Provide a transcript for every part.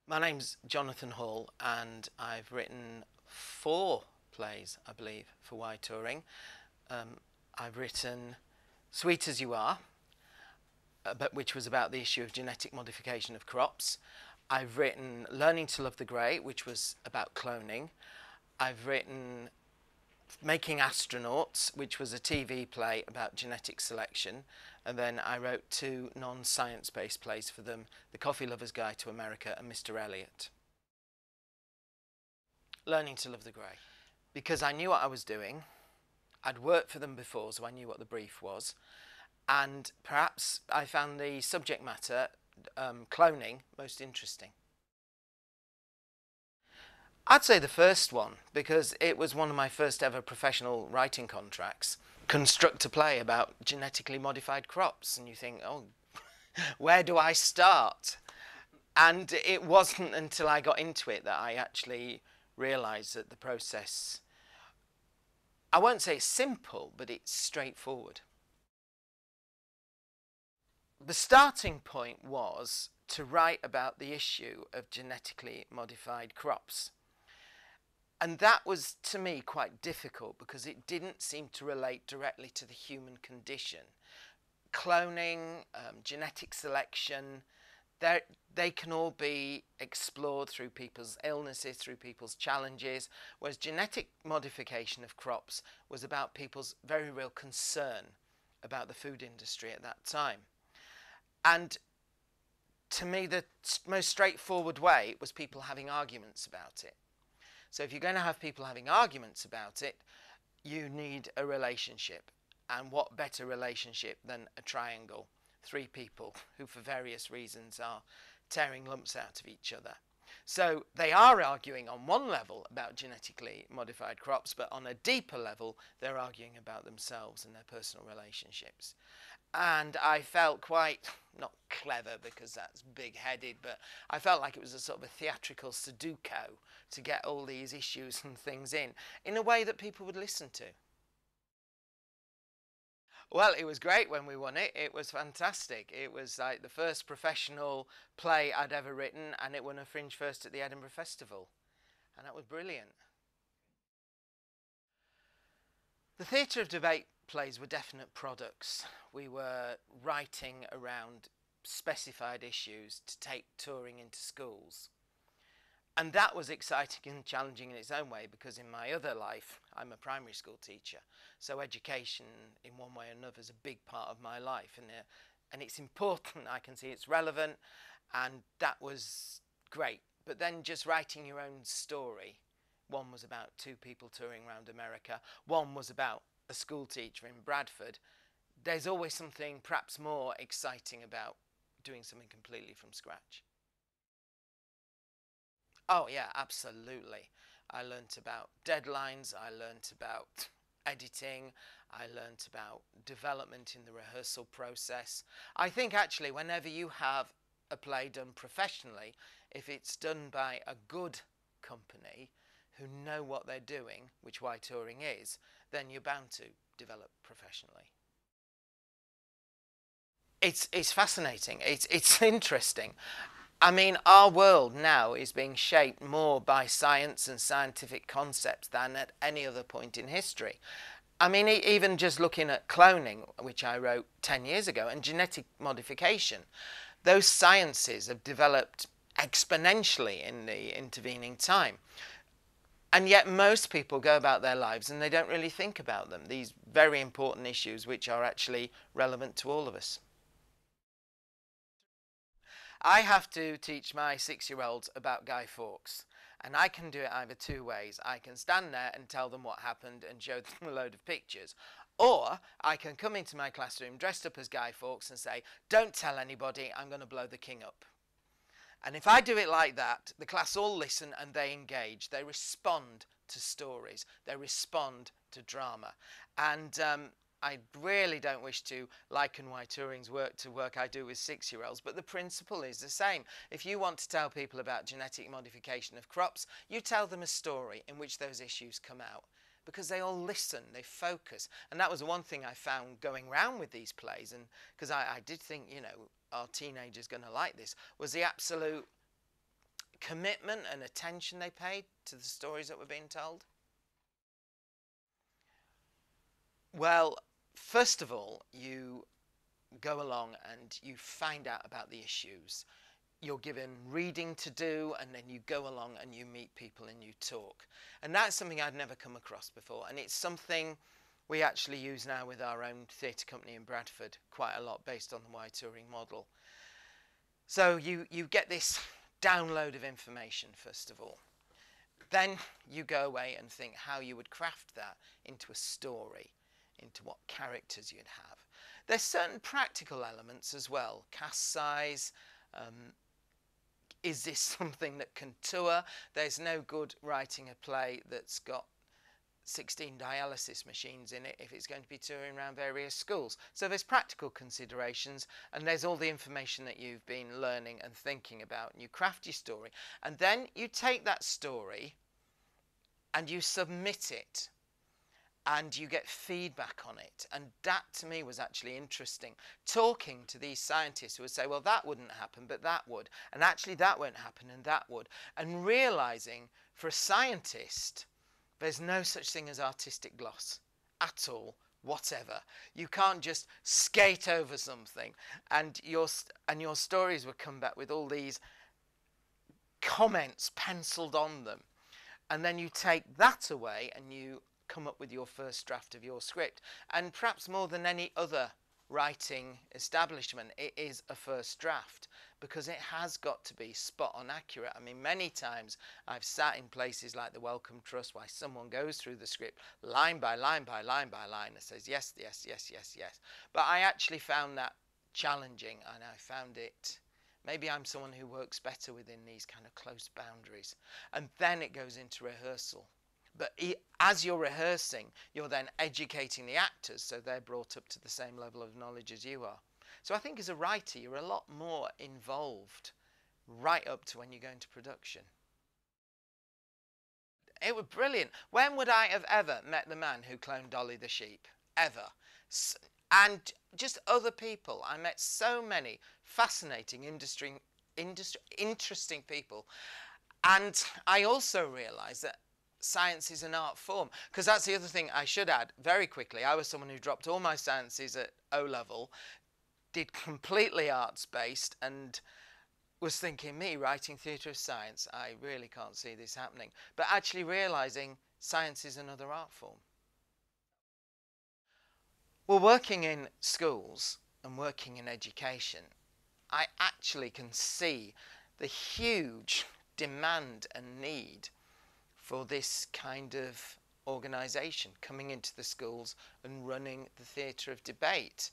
My name's Jonathan Hall, and I've written 4 plays, I believe, for Y Touring. I've written Sweet as You Are, which was about the issue of genetic modification of crops. I've written Learning to Love the Grey, which was about cloning. I've written Making Astronauts, which was a TV play about genetic selection. And then I wrote 2 non-science based plays for them, The Coffee Lover's Guide to America and Mr. Elliot. Learning to Love the Grey. Because I knew what I was doing. I'd worked for them before, so I knew what the brief was. And perhaps I found the subject matter, cloning, most interesting. I'd say the first one, because it was one of my first ever professional writing contracts. Construct a play about genetically modified crops, and you think, oh, where do I start? And it wasn't until I got into it that I actually realised that the process, I won't say it's simple, but it's straightforward. The starting point was to write about the issue of genetically modified crops. And that was, to me, quite difficult because it didn't seem to relate directly to the human condition. Cloning, genetic selection, they can all be explored through people's illnesses, through people's challenges, whereas genetic modification of crops was about people's very real concern about the food industry at that time. And to me, the most straightforward way was people having arguments about it. So if you're going to have people having arguments about it, you need a relationship. And what better relationship than a triangle? 3 people who for various reasons are tearing lumps out of each other. So they are arguing on one level about genetically modified crops, but on a deeper level, they're arguing about themselves and their personal relationships. And I felt quite, not clever because that's big-headed, but I felt like it was a sort of a theatrical Sudoku to get all these issues and things in a way that people would listen to. Well, it was great when we won it. It was fantastic. It was like the first professional play I'd ever written, and it won a Fringe First at the Edinburgh Festival. And that was brilliant. The theatre of debate plays were definite products. We were writing around specified issues to take touring into schools. And that was exciting and challenging in its own way because in my other life, I'm a primary school teacher. So education, in one way or another, is a big part of my life. And it's important. I can see it's relevant. And that was great. But then just writing your own story. One was about 2 people touring around America. One was about a school teacher in Bradford. There's always something perhaps more exciting about doing something completely from scratch. Oh yeah, absolutely. I learnt about deadlines, I learnt about editing, I learnt about development in the rehearsal process. I think actually whenever you have a play done professionally, if it's done by a good company who know what they're doing, which Y Touring is, then you're bound to develop professionally. It's fascinating. It's interesting. I mean, our world now is being shaped more by science and scientific concepts than at any other point in history. I mean, even just looking at cloning, which I wrote 10 years ago, and genetic modification, those sciences have developed exponentially in the intervening time. And yet most people go about their lives and they don't really think about them, these very important issues which are actually relevant to all of us. I have to teach my 6-year-olds about Guy Fawkes. And I can do it either 2 ways. I can stand there and tell them what happened and show them a load of pictures. Or I can come into my classroom dressed up as Guy Fawkes and say, don't tell anybody, I'm going to blow the king up. And if I do it like that, the class all listen and they engage. They respond to stories. They respond to drama. And I really don't wish to liken Y Touring's work to work I do with 6-year-olds, but the principle is the same. If you want to tell people about genetic modification of crops, you tell them a story in which those issues come out. Because they all listen, they focus. And that was the one thing I found going round with these plays, and because I did think, you know, are teenagers going to like this, was the absolute commitment and attention they paid to the stories that were being told? Well, first of all, you go along and you find out about the issues. You're given reading to do, and then you go along and you meet people and you talk. And that's something I'd never come across before, and it's something we actually use now with our own theatre company in Bradford quite a lot, based on the Y touring model. So you get this download of information first of all. Then you go away and think how you would craft that into a story, into what characters you'd have. There's certain practical elements as well. Cast size. Is this something that can tour? There's no good writing a play that's got 16 dialysis machines in it if it's going to be touring around various schools. So there's practical considerations, and there's all the information that you've been learning and thinking about, and you craft your story, and then you take that story and you submit it and you get feedback on it. And that to me was actually interesting, talking to these scientists who would say, well, that wouldn't happen, but that would, and actually that won't happen and that would, and realizing for a scientist there's no such thing as artistic gloss at all, whatever. You can't just skate over something and your stories would come back with all these comments penciled on them. And then you take that away and you come up with your first draft of your script. And perhaps more than any other writing establishment, it is a first draft, because it has got to be spot on accurate. I mean, many times I've sat in places like the Wellcome Trust where someone goes through the script line by line by line by line and says yes, yes, yes, yes, yes. But I actually found that challenging, and I found it, maybe I'm someone who works better within these kind of close boundaries. And then it goes into rehearsal. But as you're rehearsing, you're then educating the actors, so they're brought up to the same level of knowledge as you are. So I think as a writer, you're a lot more involved right up to when you go into production. It was brilliant. When would I have ever met the man who cloned Dolly the sheep? Ever. And just other people. I met so many fascinating, interesting people. And I also realised that science is an art form, because that's the other thing I should add very quickly. I was someone who dropped all my sciences at O level, did completely arts based, and was thinking, me writing theatre of science, I really can't see this happening. But actually realising science is another art form. Well, working in schools and working in education, I actually can see the huge demand and need for this kind of organisation coming into the schools and running the theatre of debate.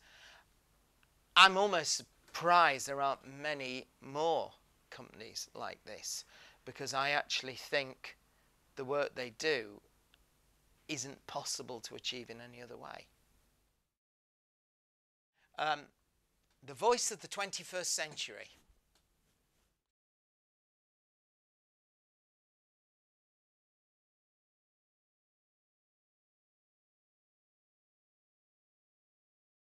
I'm almost surprised there aren't many more companies like this, because I actually think the work they do isn't possible to achieve in any other way. The voice of the 21st century.